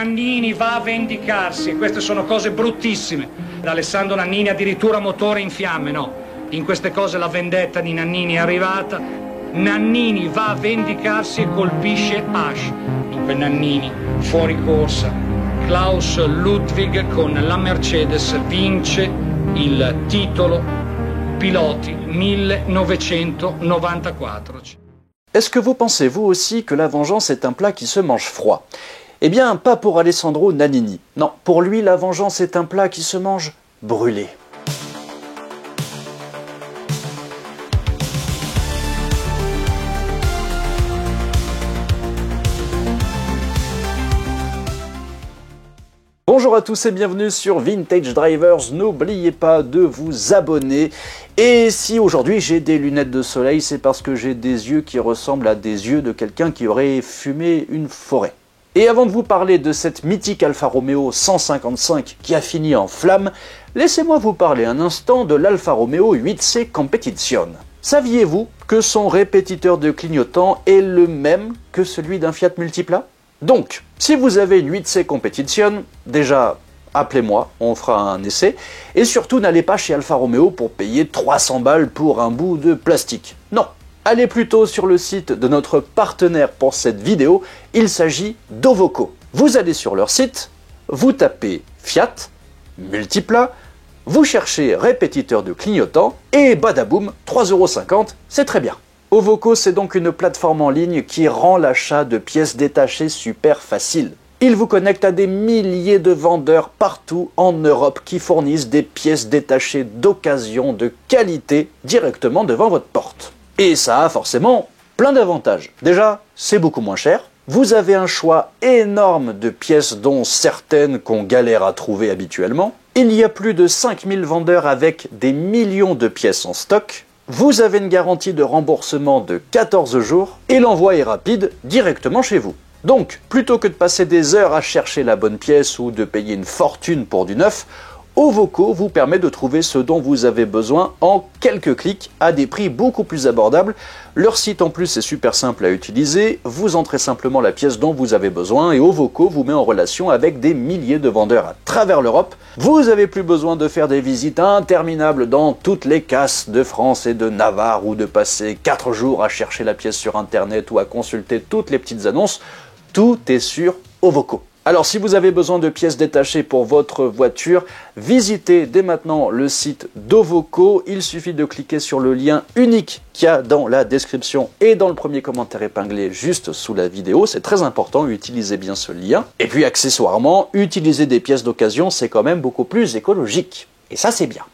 Nannini va a vendicarsi, queste sono cose bruttissime. Alessandro Nannini addirittura motore in fiamme, no. In queste cose la vendetta di Nannini è arrivata. Nannini va a vendicarsi e colpisce Asch. Dunque Nannini, fuori corsa. Klaus Ludwig con la Mercedes vince il titolo piloti 1994. Est-ce que vous pensez vous aussi que la vengeance est un plat qui se mange froid? Eh bien, pas pour Alessandro Nannini. Non, pour lui, la vengeance est un plat qui se mange brûlé. Bonjour à tous et bienvenue sur Vintage Drivers, n'oubliez pas de vous abonner. Et si aujourd'hui j'ai des lunettes de soleil, c'est parce que j'ai des yeux qui ressemblent à des yeux de quelqu'un qui aurait fumé une forêt. Et avant de vous parler de cette mythique Alfa Romeo 155 qui a fini en flammes, laissez-moi vous parler un instant de l'Alfa Romeo 8C Competition. Saviez-vous que son répétiteur de clignotant est le même que celui d'un Fiat Multipla ? Donc, si vous avez une 8C Competition, déjà, appelez-moi, on fera un essai. Et surtout, n'allez pas chez Alfa Romeo pour payer 300 balles pour un bout de plastique. Non, allez plutôt sur le site de notre partenaire pour cette vidéo, il s'agit d'Ovoco. Vous allez sur leur site, vous tapez Fiat, Multipla, vous cherchez répétiteur de clignotant, et badaboum, 3,50 €, c'est très bien. Ovoco, c'est donc une plateforme en ligne qui rend l'achat de pièces détachées super facile. Il vous connecte à des milliers de vendeurs partout en Europe qui fournissent des pièces détachées d'occasion de qualité directement devant votre porte. Et ça a forcément plein d'avantages. Déjà, c'est beaucoup moins cher. Vous avez un choix énorme de pièces dont certaines qu'on galère à trouver habituellement. Il y a plus de 5000 vendeurs avec des millions de pièces en stock. Vous avez une garantie de remboursement de 14 jours et l'envoi est rapide directement chez vous. Donc, plutôt que de passer des heures à chercher la bonne pièce ou de payer une fortune pour du neuf, Ovoco vous permet de trouver ce dont vous avez besoin en quelques clics à des prix beaucoup plus abordables. Leur site en plus est super simple à utiliser, vous entrez simplement la pièce dont vous avez besoin et Ovoco vous met en relation avec des milliers de vendeurs à travers l'Europe. Vous n'avez plus besoin de faire des visites interminables dans toutes les casses de France et de Navarre ou de passer 4 jours à chercher la pièce sur internet ou à consulter toutes les petites annonces. Tout est sur Ovoco. Alors si vous avez besoin de pièces détachées pour votre voiture, visitez dès maintenant le site d'Ovoco. Il suffit de cliquer sur le lien unique qu'il y a dans la description et dans le premier commentaire épinglé juste sous la vidéo. C'est très important, utilisez bien ce lien. Et puis accessoirement, utiliser des pièces d'occasion, c'est quand même beaucoup plus écologique. Et ça c'est bien.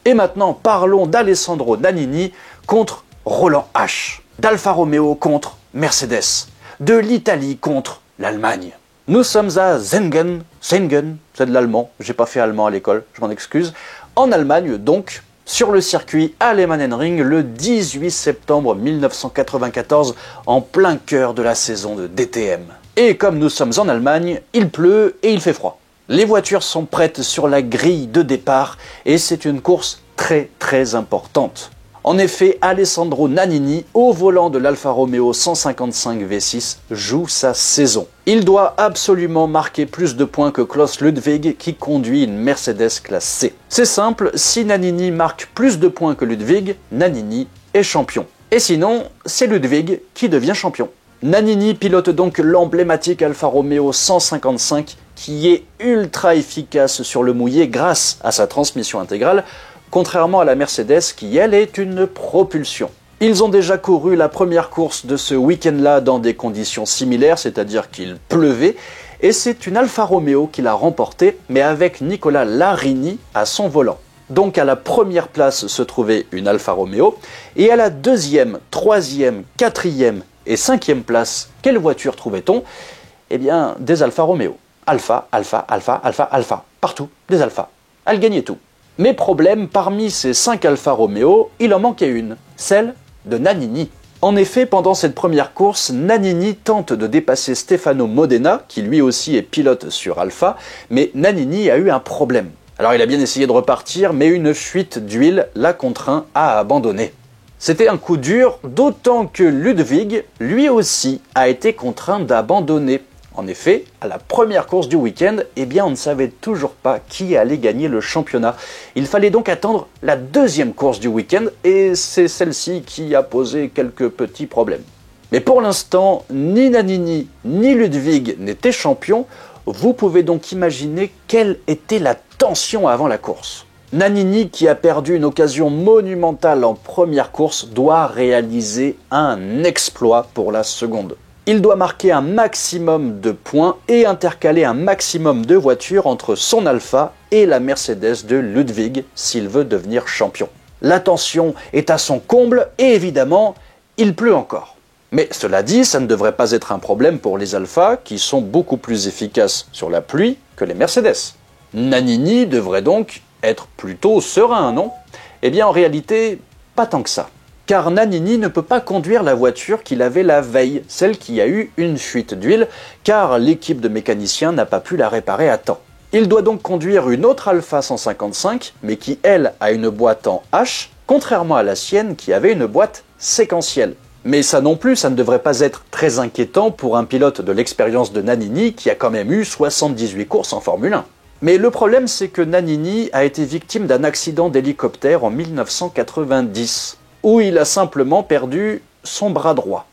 Et maintenant parlons d'Alessandro Nannini contre Roland H, d'Alfa Romeo contre Mercedes, de l'Italie contre l'Allemagne. Nous sommes à Zengen, c'est de l'allemand, j'ai pas fait allemand à l'école, je m'en excuse, en Allemagne donc, sur le circuit Alemannenring le 18 septembre 1994, en plein cœur de la saison de DTM. Et comme nous sommes en Allemagne, il pleut et il fait froid. Les voitures sont prêtes sur la grille de départ et c'est une course très importante. En effet, Alessandro Nannini, au volant de l'Alfa Romeo 155 V6, joue sa saison. Il doit absolument marquer plus de points que Klaus Ludwig qui conduit une Mercedes classe C. C'est simple, si Nannini marque plus de points que Ludwig, Nannini est champion. Et sinon, c'est Ludwig qui devient champion. Nannini pilote donc l'emblématique Alfa Romeo 155 qui est ultra efficace sur le mouillé grâce à sa transmission intégrale, contrairement à la Mercedes qui, elle, est une propulsion. Ils ont déjà couru la première course de ce week-end-là dans des conditions similaires, c'est-à-dire qu'il pleuvait, et c'est une Alfa Romeo qui l'a remportée, mais avec Nicola Larini à son volant. Donc à la première place se trouvait une Alfa Romeo, et à la deuxième, troisième, quatrième et cinquième place, quelle voiture trouvait-on? Eh bien, des Alfa Romeo. Alpha, partout, des Alpha. Elle gagnait tout. Mais problème, parmi ces 5 Alfa Romeo, il en manquait une, celle de Nannini. En effet, pendant cette première course, Nannini tente de dépasser Stefano Modena, qui lui aussi est pilote sur Alfa, mais Nannini a eu un problème. Alors il a bien essayé de repartir, mais une fuite d'huile l'a contraint à abandonner. C'était un coup dur, d'autant que Ludwig, lui aussi, a été contraint d'abandonner. En effet, à la première course du week-end, eh bien on ne savait toujours pas qui allait gagner le championnat. Il fallait donc attendre la deuxième course du week-end et c'est celle-ci qui a posé quelques petits problèmes. Mais pour l'instant, ni Nannini ni Ludwig n'étaient champions. Vous pouvez donc imaginer quelle était la tension avant la course. Nannini, qui a perdu une occasion monumentale en première course, doit réaliser un exploit pour la seconde. Il doit marquer un maximum de points et intercaler un maximum de voitures entre son Alfa et la Mercedes de Ludwig s'il veut devenir champion. La tension est à son comble et évidemment, il pleut encore. Mais cela dit, ça ne devrait pas être un problème pour les Alfa qui sont beaucoup plus efficaces sur la pluie que les Mercedes. Nannini devrait donc être plutôt serein, non? Eh bien en réalité, pas tant que ça. Car Nannini ne peut pas conduire la voiture qu'il avait la veille, celle qui a eu une fuite d'huile, car l'équipe de mécaniciens n'a pas pu la réparer à temps. Il doit donc conduire une autre Alfa 155, mais qui elle a une boîte en H, contrairement à la sienne qui avait une boîte séquentielle. Mais ça non plus, ça ne devrait pas être très inquiétant pour un pilote de l'expérience de Nannini qui a quand même eu 78 courses en Formule 1. Mais le problème, c'est que Nannini a été victime d'un accident d'hélicoptère en 1990, où il a simplement perdu son bras droit.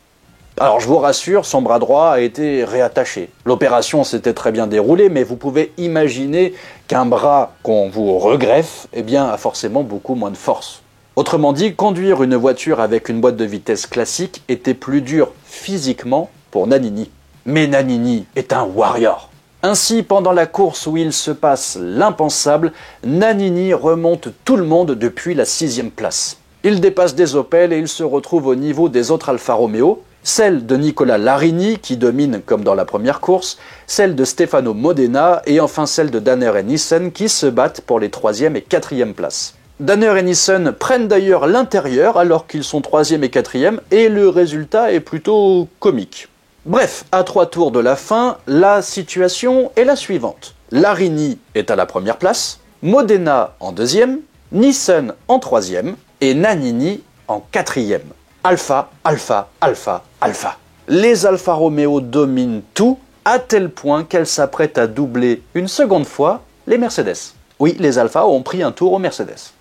Alors je vous rassure, son bras droit a été réattaché. L'opération s'était très bien déroulée, mais vous pouvez imaginer qu'un bras qu'on vous regreffe, eh bien, a forcément beaucoup moins de force. Autrement dit, conduire une voiture avec une boîte de vitesse classique était plus dur physiquement pour Nannini. Mais Nannini est un warrior. Ainsi, pendant la course où il se passe l'impensable, Nannini remonte tout le monde depuis la 6e place. Il dépasse des Opel et il se retrouve au niveau des autres Alfa Romeo, celle de Nicola Larini qui domine comme dans la première course, celle de Stefano Modena et enfin celle de Danner et Nissen qui se battent pour les 3e et 4e places. Danner et Nissen prennent d'ailleurs l'intérieur alors qu'ils sont 3e et 4e et le résultat est plutôt comique. Bref, à 3 tours de la fin, la situation est la suivante. Larini est à la première place, Modena en 2e, Nissen en 3e et Nannini en 4e. Alpha, Alpha, Alpha, Alpha. Les Alfa Romeo dominent tout à tel point qu'elles s'apprêtent à doubler une seconde fois les Mercedes. Oui, les Alfa ont pris un tour aux Mercedes.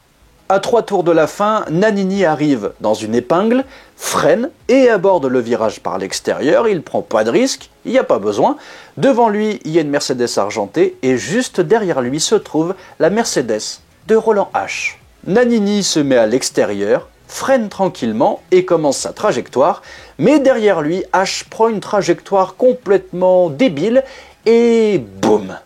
À 3 tours de la fin, Nannini arrive dans une épingle, freine et aborde le virage par l'extérieur. Il prend pas de risque, il n'y a pas besoin. Devant lui, il y a une Mercedes argentée et juste derrière lui se trouve la Mercedes de Roland H. Nannini se met à l'extérieur, freine tranquillement et commence sa trajectoire, mais derrière lui, H prend une trajectoire complètement débile et boum,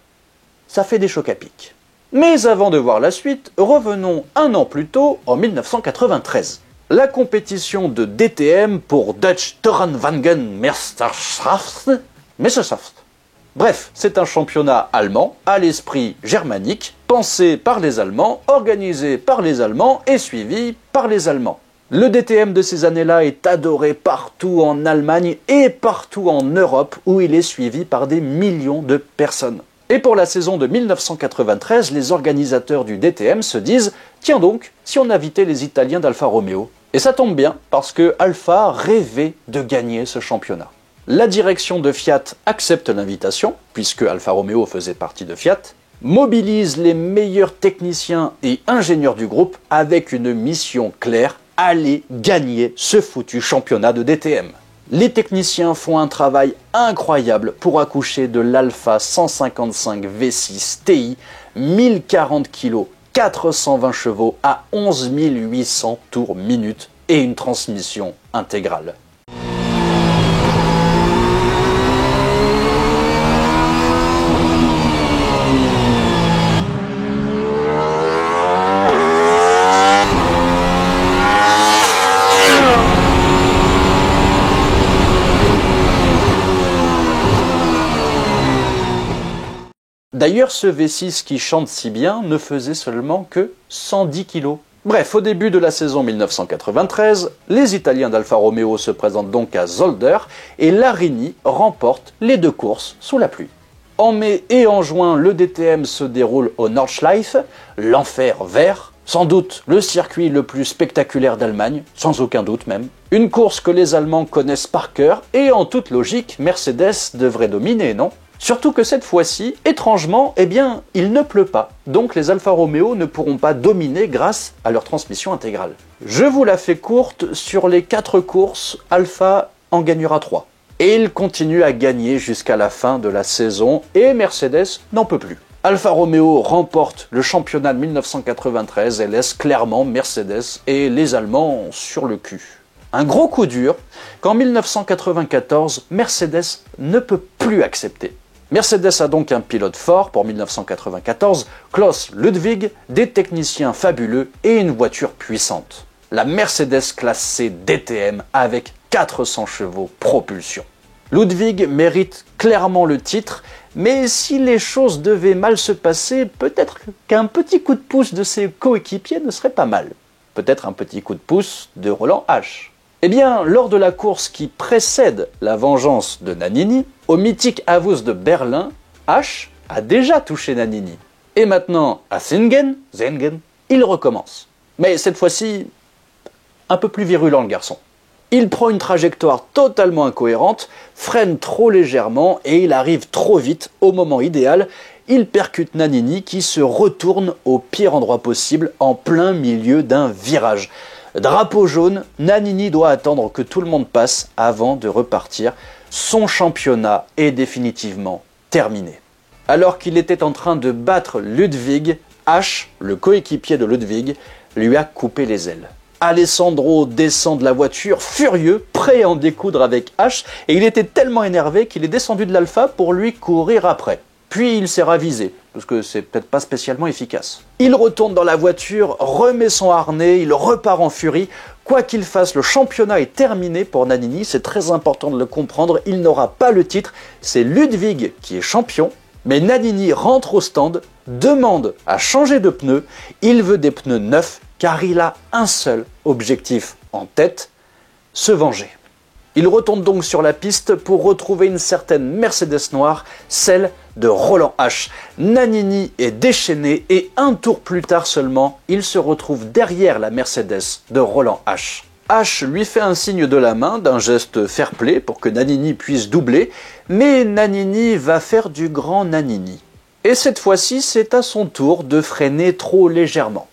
ça fait des chocs à pic. Mais avant de voir la suite, revenons un an plus tôt, en 1993. La compétition de DTM pour Dutch Tourenwagen Meisterschaft. Bref, c'est un championnat allemand, à l'esprit germanique, pensé par les Allemands, organisé par les Allemands et suivi par les Allemands. Le DTM de ces années-là est adoré partout en Allemagne et partout en Europe, où il est suivi par des millions de personnes. Et pour la saison de 1993, les organisateurs du DTM se disent « Tiens donc, si on invitait les Italiens d'Alfa Romeo ?» Et ça tombe bien, parce que Alfa rêvait de gagner ce championnat. La direction de Fiat accepte l'invitation, puisque Alfa Romeo faisait partie de Fiat, mobilise les meilleurs techniciens et ingénieurs du groupe avec une mission claire, aller gagner ce foutu championnat de DTM. Les techniciens font un travail incroyable pour accoucher de l'Alfa 155 V6 Ti, 1040 kg, 420 chevaux à 11 800 tours minute et une transmission intégrale. D'ailleurs, ce V6 qui chante si bien ne faisait seulement que 110 kg. Bref, au début de la saison 1993, les Italiens d'Alfa Romeo se présentent donc à Zolder et Larini remporte les 2 courses sous la pluie. En mai et en juin, le DTM se déroule au Nordschleife, l'enfer vert, Sans doute le circuit le plus spectaculaire d'Allemagne, sans aucun doute même. Une course que les Allemands connaissent par cœur et en toute logique, Mercedes devrait dominer, non? Surtout que cette fois-ci, étrangement, eh bien, il ne pleut pas. Donc les Alfa Romeo ne pourront pas dominer grâce à leur transmission intégrale. Je vous la fais courte, sur les 4 courses, Alfa en gagnera 3. Et il continue à gagner jusqu'à la fin de la saison et Mercedes n'en peut plus. Alfa Romeo remporte le championnat de 1993 et laisse clairement Mercedes et les Allemands sur le cul. Un gros coup dur qu'en 1994, Mercedes ne peut plus accepter. Mercedes a donc un pilote fort pour 1994, Klaus Ludwig, des techniciens fabuleux et une voiture puissante. La Mercedes classe C DTM avec 400 chevaux propulsion. Ludwig mérite clairement le titre, mais si les choses devaient mal se passer, peut-être qu'un petit coup de pouce de ses coéquipiers ne serait pas mal. Peut-être un petit coup de pouce de Roland H. Eh bien, lors de la course qui précède la vengeance de Nannini, au mythique Avus de Berlin, H a déjà touché Nannini. Et maintenant, à Singen, il recommence. Mais cette fois-ci, un peu plus virulent le garçon. Il prend une trajectoire totalement incohérente, freine trop légèrement et il arrive trop vite au moment idéal. Il percute Nannini qui se retourne au pire endroit possible en plein milieu d'un virage. Drapeau jaune, Nannini doit attendre que tout le monde passe avant de repartir. Son championnat est définitivement terminé. Alors qu'il était en train de battre Ludwig, H, le coéquipier de Ludwig, lui a coupé les ailes. Alessandro descend de la voiture, furieux, prêt à en découdre avec H, et il était tellement énervé qu'il est descendu de l'Alfa pour lui courir après. Puis il s'est ravisé, parce que c'est peut-être pas spécialement efficace. Il retourne dans la voiture, remet son harnais, il repart en furie. Quoi qu'il fasse, le championnat est terminé pour Nannini, c'est très important de le comprendre, il n'aura pas le titre, c'est Ludwig qui est champion, mais Nannini rentre au stand, demande à changer de pneus, il veut des pneus neufs, car il a un seul objectif en tête, se venger. Il retourne donc sur la piste pour retrouver une certaine Mercedes noire, celle de Roland H. Nannini est déchaîné et un tour plus tard seulement, il se retrouve derrière la Mercedes de Roland H. H lui fait un signe de la main, d'un geste fair-play pour que Nannini puisse doubler, mais Nannini va faire du grand Nannini. Et cette fois-ci, c'est à son tour de freiner trop légèrement.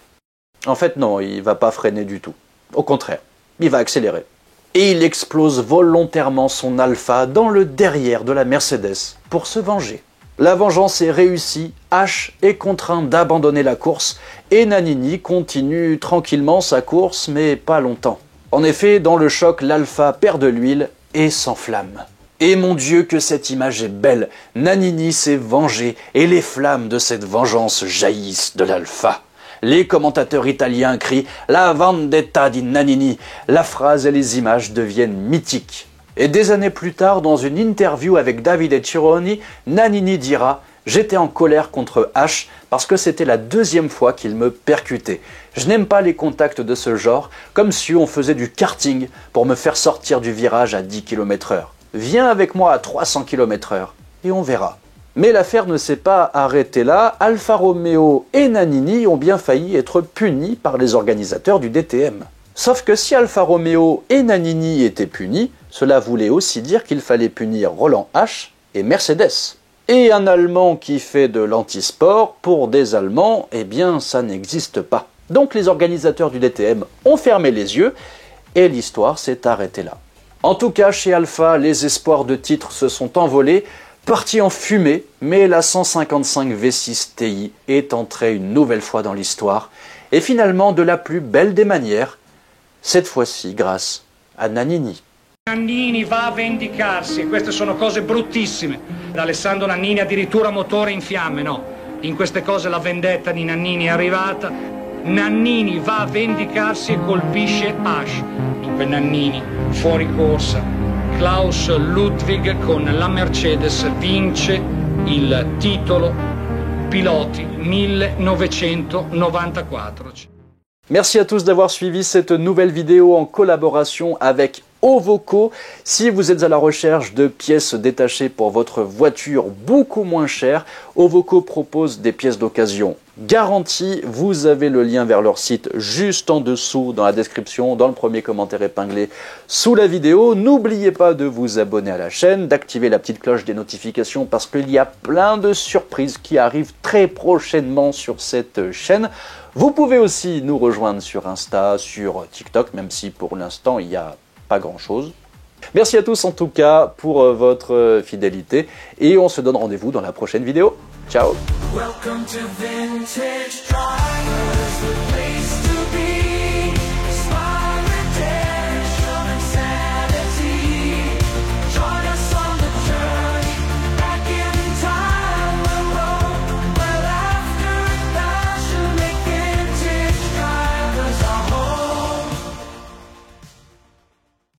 En fait, non, il va pas freiner du tout. Au contraire, il va accélérer. Et il explose volontairement son Alfa dans le derrière de la Mercedes pour se venger. La vengeance est réussie, H est contraint d'abandonner la course et Nannini continue tranquillement sa course, mais pas longtemps. En effet, dans le choc, l'Alfa perd de l'huile et s'enflamme. Et mon Dieu que cette image est belle, Nannini s'est vengé et les flammes de cette vengeance jaillissent de l'Alfa. Les commentateurs italiens crient « La vendetta di Nannini ». La phrase et les images deviennent mythiques. Et des années plus tard, dans une interview avec Davide Cironi, Nannini dira « J'étais en colère contre H parce que c'était la 2e fois qu'il me percutait. Je n'aime pas les contacts de ce genre, comme si on faisait du karting pour me faire sortir du virage à 10 km/h. Viens avec moi à 300 km/h et on verra ». Mais l'affaire ne s'est pas arrêtée là, Alfa Romeo et Nannini ont bien failli être punis par les organisateurs du DTM. Sauf que si Alfa Romeo et Nannini étaient punis, cela voulait aussi dire qu'il fallait punir Roland H et Mercedes. Et un Allemand qui fait de l'antisport, pour des Allemands, eh bien ça n'existe pas. Donc les organisateurs du DTM ont fermé les yeux et l'histoire s'est arrêtée là. En tout cas, chez Alfa, les espoirs de titre se sont envolés, parti en fumée, mais la 155 V6 Ti est entrée une nouvelle fois dans l'histoire, et finalement de la plus belle des manières, cette fois-ci grâce a Nannini. Nannini va a vendicarsi, queste sono cose bruttissime. Alessandro Nannini addirittura motore in fiamme, no? In queste cose la vendetta di Nannini è arrivata. Nannini va a vendicarsi e colpisce H. Dunque Nannini fuori corsa. Klaus Ludwig con la Mercedes vince il titolo piloti 1994. Merci à tous d'avoir suivi cette nouvelle vidéo en collaboration avec Ovoco. Si vous êtes à la recherche de pièces détachées pour votre voiture beaucoup moins chères, Ovoco propose des pièces d'occasion garanties. Vous avez le lien vers leur site juste en dessous dans la description, dans le premier commentaire épinglé sous la vidéo. N'oubliez pas de vous abonner à la chaîne, d'activer la petite cloche des notifications parce qu'il y a plein de surprises qui arrivent très prochainement sur cette chaîne. Vous pouvez aussi nous rejoindre sur Insta, sur TikTok, même si pour l'instant il n'y a pas grand-chose. Merci à tous en tout cas pour votre fidélité et on se donne rendez-vous dans la prochaine vidéo. Ciao! Welcome to Vintage Drivers.